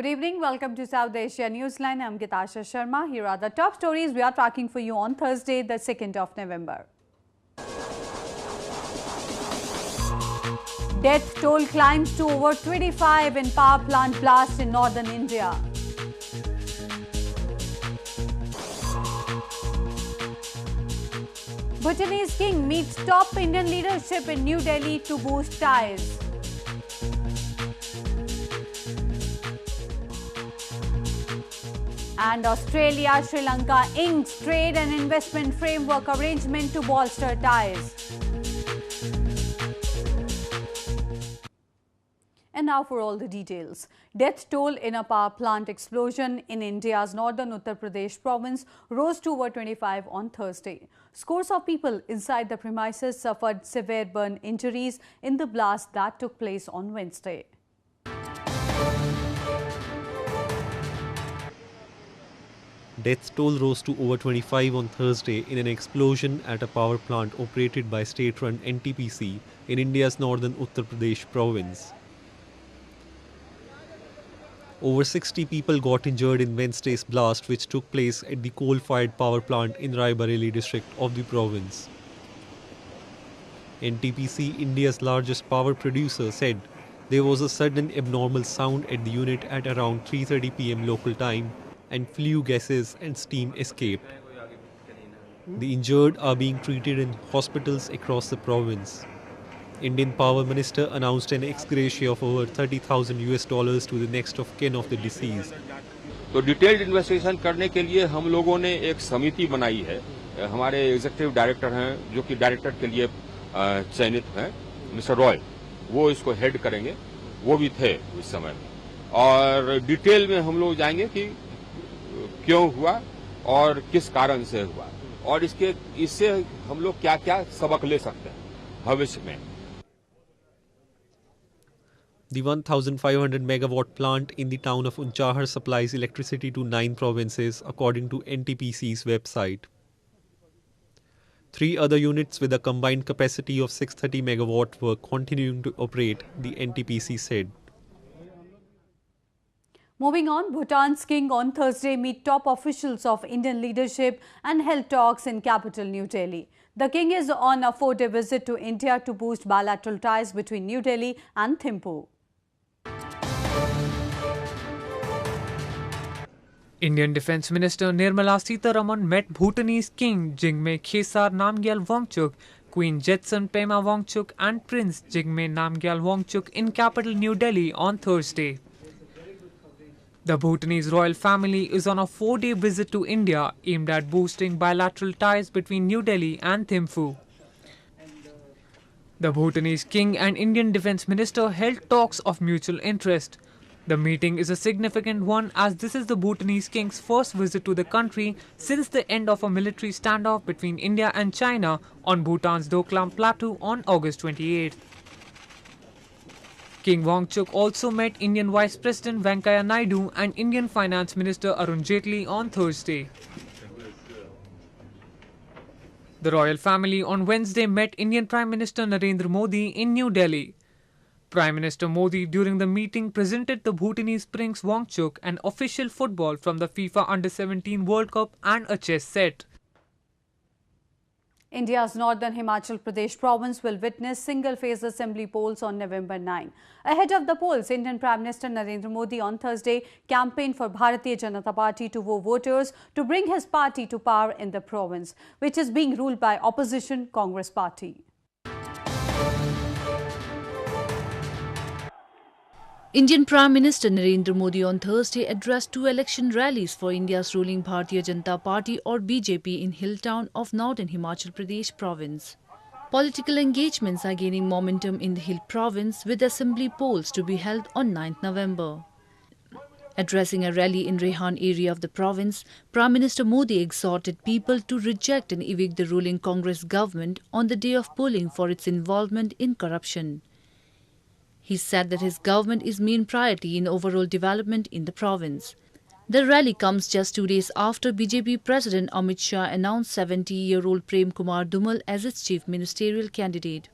Good evening. Welcome to South Asia Newsline. I'm Asia Sharma. Here are the top stories we are tracking for you on Thursday, the 2nd of November. Death toll climbs to over 25 in power plant blast in northern India. Bhutanese King meets top Indian leadership in New Delhi to boost ties. And Australia, Sri Lanka inks trade and investment framework arrangement to bolster ties. And now for all the details. Death toll in a power plant explosion in India's northern Uttar Pradesh province rose to over 25 on Thursday. Scores of people inside the premises suffered severe burn injuries in the blast that took place on Wednesday. Death toll rose to over 25 on Thursday in an explosion at a power plant operated by state-run NTPC in India's northern Uttar Pradesh province. Over 60 people got injured in Wednesday's blast, which took place at the coal-fired power plant in Rai Bareli district of the province. NTPC, India's largest power producer, said there was a sudden abnormal sound at the unit at around 3:30 p.m. local time, and flue gases and steam escaped. The injured are being treated in hospitals across the province. Indian Power Minister announced an ex gratia of over $30,000 to the next of kin of the deceased. तो detailed investigation करने के लिए हम लोगों ने एक समिति बनाई है. हमारे एग्जीक्यूटिव डायरेक्टर हैं जो कि डायरेक्टर के लिए चयनित हैं, मिस्टर रॉय, वो इसको हेड करेंगे. वो भी थे उस समय और डिटेल में हम लोग जाएंगे कि क्यों हुआ और किस कारण से हुआ और इससे हम लोग क्या क्या सबक ले सकते हैं भविष्य में. The 1,500 megawatt plant in the town of Unchahar supplies electricity to 9 provinces, according to NTPC's website. 3 other units with a combined capacity of 630 megawatt were continuing to operate, the NTPC said. Moving on, Bhutanese King on Thursday meet top officials of Indian leadership and held talks in capital New Delhi. The king is on a 4-day visit to India to boost bilateral ties between New Delhi and Thimphu. Indian Defence Minister Nirmala Sitharaman met Bhutanese King Jigme Khesar Namgyal Wangchuk, Queen Jetson Pema Wangchuk and Prince Jigme Namgyal Wangchuk in capital New Delhi on Thursday. The Bhutanese royal family is on a 4-day visit to India aimed at boosting bilateral ties between New Delhi and Thimphu. The Bhutanese King and Indian Defence Minister held talks of mutual interest. The meeting is a significant one as this is the Bhutanese King's first visit to the country since the end of a military standoff between India and China on Bhutan's Doklam Plateau on August 28th. King Wangchuk also met Indian Vice President Venkaiah Naidu and Indian Finance Minister Arun Jaitley on Thursday. The royal family on Wednesday met Indian Prime Minister Narendra Modi in New Delhi. Prime Minister Modi during the meeting presented the Bhutanese Prince Wangchuk an official football from the FIFA Under-17 World Cup and a chess set. India's northern Himachal Pradesh province will witness single-phase assembly polls on November 9. Ahead of the polls, Indian Prime Minister Narendra Modi on Thursday campaigned for Bharatiya Janata Party to woo voters to bring his party to power in the province, which is being ruled by opposition Congress Party. Indian Prime Minister Narendra Modi on Thursday addressed 2 election rallies for India's ruling Bharatiya Janata Party or BJP in hill town of northern Himachal Pradesh province. Political engagements are gaining momentum in the hill province with assembly polls to be held on 9th November. Addressing a rally in Rehan area of the province, Prime Minister Modi exhorted people to reject and evict the ruling Congress government on the day of polling for its involvement in corruption. He said that his government is main priority in overall development in the province. The rally comes just 2 days after BJP President Amit Shah announced 70-year-old Prem Kumar Dhumal as its chief ministerial candidate.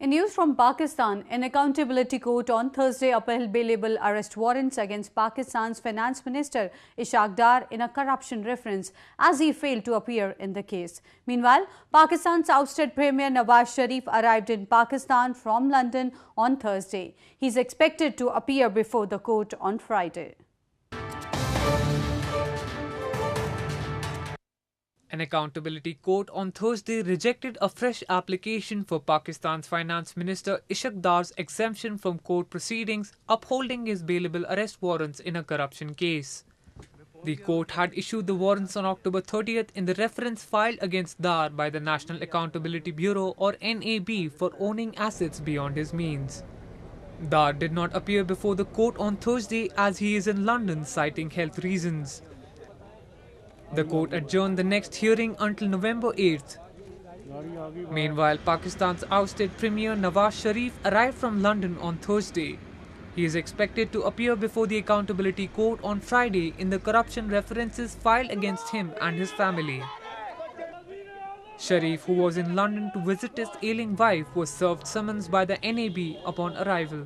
In news from Pakistan, an accountability court on Thursday upheld bailable arrest warrants against Pakistan's finance minister Ishaq Dar in a corruption reference as he failed to appear in the case. Meanwhile, Pakistan's ousted Premier Nawaz Sharif arrived in Pakistan from London on Thursday. He is expected to appear before the court on Friday. An accountability court on Thursday rejected a fresh application for Pakistan's finance minister Ishaq Dar's exemption from court proceedings, upholding his bailable arrest warrants in a corruption case. The court had issued the warrants on October 30th in the reference filed against Dar by the National Accountability Bureau or NAB for owning assets beyond his means. Dar did not appear before the court on Thursday as he is in London citing health reasons. The court adjourned the next hearing until November 8th. Meanwhile, Pakistan's ousted Premier Nawaz Sharif arrived from London on Thursday. He is expected to appear before the Accountability Court on Friday in the corruption references filed against him and his family. Sharif, who was in London to visit his ailing wife, was served summons by the NAB upon arrival.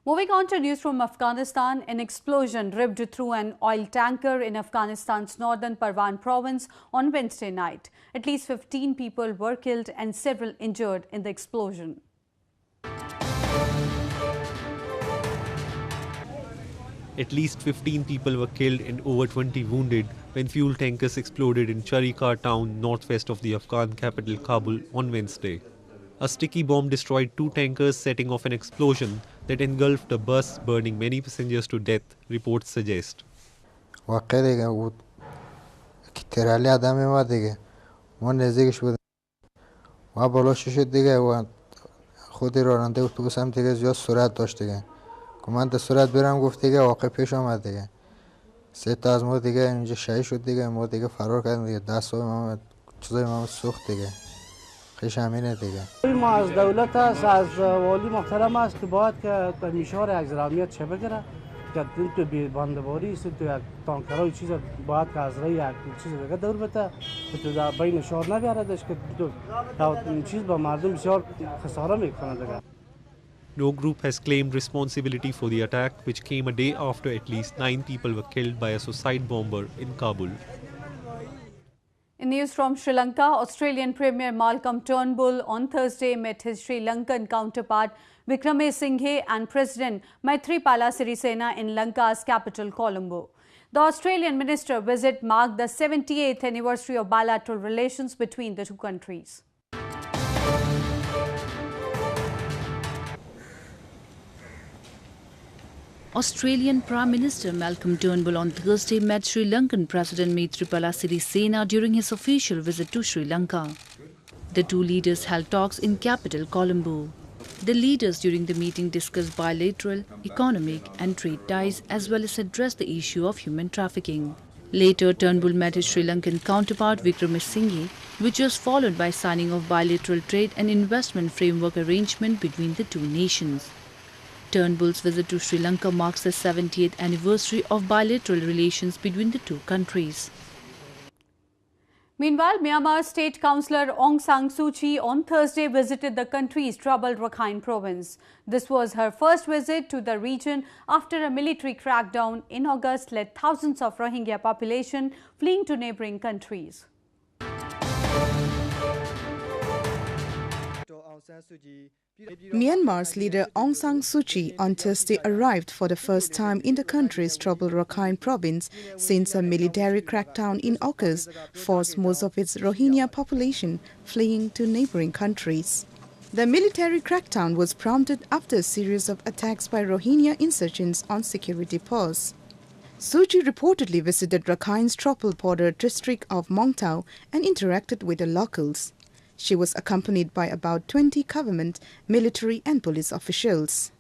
Moving on to news from Afghanistan, an explosion ripped through an oil tanker in Afghanistan's northern Parwan province on Wednesday night. At least 15 people were killed and several injured in the explosion. At least 15 people were killed and over 20 wounded when fuel tankers exploded in Charikar town northwest of the Afghan capital Kabul on Wednesday. A sticky bomb destroyed 2 tankers, setting off an explosion that engulfed a bus, burning many passengers to death, reports suggest. ما از دولت است، از والی محترم است که باید که میشار اگزرامیت چه بگیره که تو بی‌باندواری است، تو یک تانکرای چیز باید که از رای یک چیز دیگه دور بده تو در بین شهر نگردش که تو چیز با مردم بسیار خساره میکنه دیگه. No group has claimed responsibility for the attack, which came a day after at least 9 people were killed by a suicide bomber in Kabul. In news from Sri Lanka, Australian Premier Malcolm Turnbull on Thursday met his Sri Lankan counterpart Wickremesinghe and President Maithripala Sirisena in Lanka's capital Colombo. The Australian minister visit marked the 78th anniversary of bilateral relations between the two countries. Australian Prime Minister Malcolm Turnbull on Thursday met Sri Lankan President Maithripala Sirisena during his official visit to Sri Lanka. The two leaders held talks in capital Colombo. The leaders during the meeting discussed bilateral, economic and trade ties as well as addressed the issue of human trafficking. Later, Turnbull met his Sri Lankan counterpart Wickremesinghe, which was followed by signing of bilateral trade and investment framework arrangement between the two nations. Turnbull's visit to Sri Lanka marks the 70th anniversary of bilateral relations between the two countries. Meanwhile, Myanmar State Councillor Aung San Suu Kyi on Thursday visited the country's troubled Rakhine province. This was her first visit to the region after a military crackdown in August led thousands of Rohingya population fleeing to neighbouring countries. Myanmar's leader Aung San Suu Kyi on Thursday arrived for the first time in the country's troubled Rakhine province since a military crackdown in August forced most of its Rohingya population fleeing to neighboring countries. The military crackdown was prompted after a series of attacks by Rohingya insurgents on security posts. Suu Kyi reportedly visited Rakhine's troubled border district of Mongtau and interacted with the locals. She was accompanied by about 20 government, military and police officials.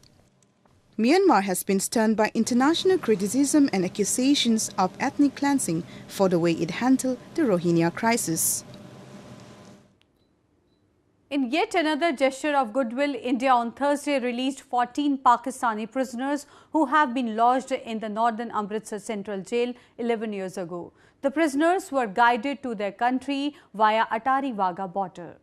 Myanmar has been stunned by international criticism and accusations of ethnic cleansing for the way it handled the Rohingya crisis. In yet another gesture of goodwill, India on Thursday released 14 Pakistani prisoners who have been lodged in the northern Amritsar Central Jail 11 years ago. The prisoners were guided to their country via Atari Wagah border.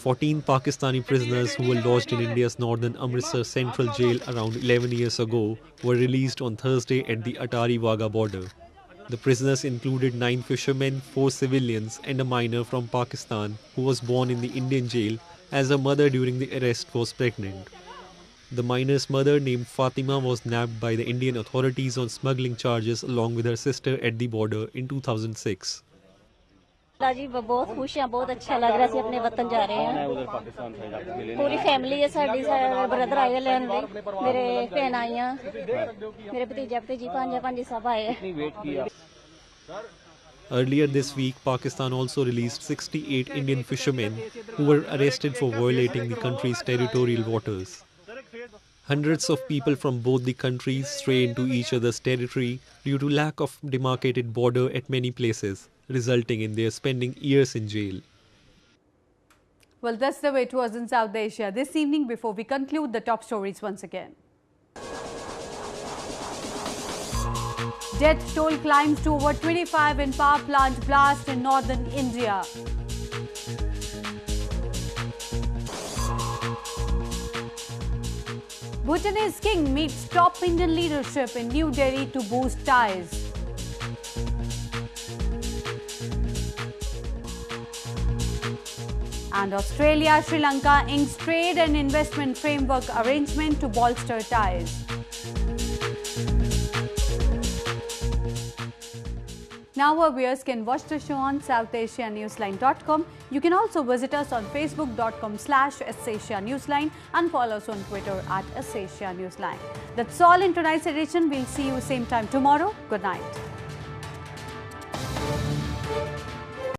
14 Pakistani prisoners who were lodged in India's northern Amritsar Central Jail around 11 years ago were released on Thursday at the Atari-Wagah border. The prisoners included 9 fishermen, 4 civilians and a minor from Pakistan who was born in the Indian jail as her mother during the arrest was pregnant. The minor's mother, named Fatima, was nabbed by the Indian authorities on smuggling charges along with her sister at the border in 2006. जी बहुत खुश हैं, बहुत अच्छा लग रहा है, अपने वतन जा रहे हैं। पूरी फैमिली है साडी, ब्रदर आए लेने मेरे भैन आई हैं, मेरे भतीजा भतीजी भांजे सब आए। Earlier this week, Pakistan also released 68 Indian fishermen who were arrested for violating the country's territorial waters. Hundreds of people from both the countries stray into each other's territory due to lack of demarcated border at many places, resulting in their spending years in jail. Well, that's the way it was in South Asia this evening. Before we conclude, the top stories once again. Death toll climbs to over 25 in power plant blast in northern India. Bhutanese King meets top Indian leadership in New Delhi to boost ties. And Australia, Sri Lanka inks trade and investment framework arrangement to bolster ties. Now our viewers can watch the show on SouthAsiaNewsline.com. You can also visit us on Facebook.com/SAsiaNewsline and follow us on Twitter @SAsiaNewsline. That's all in tonight's edition. We'll see you same time tomorrow. Good night.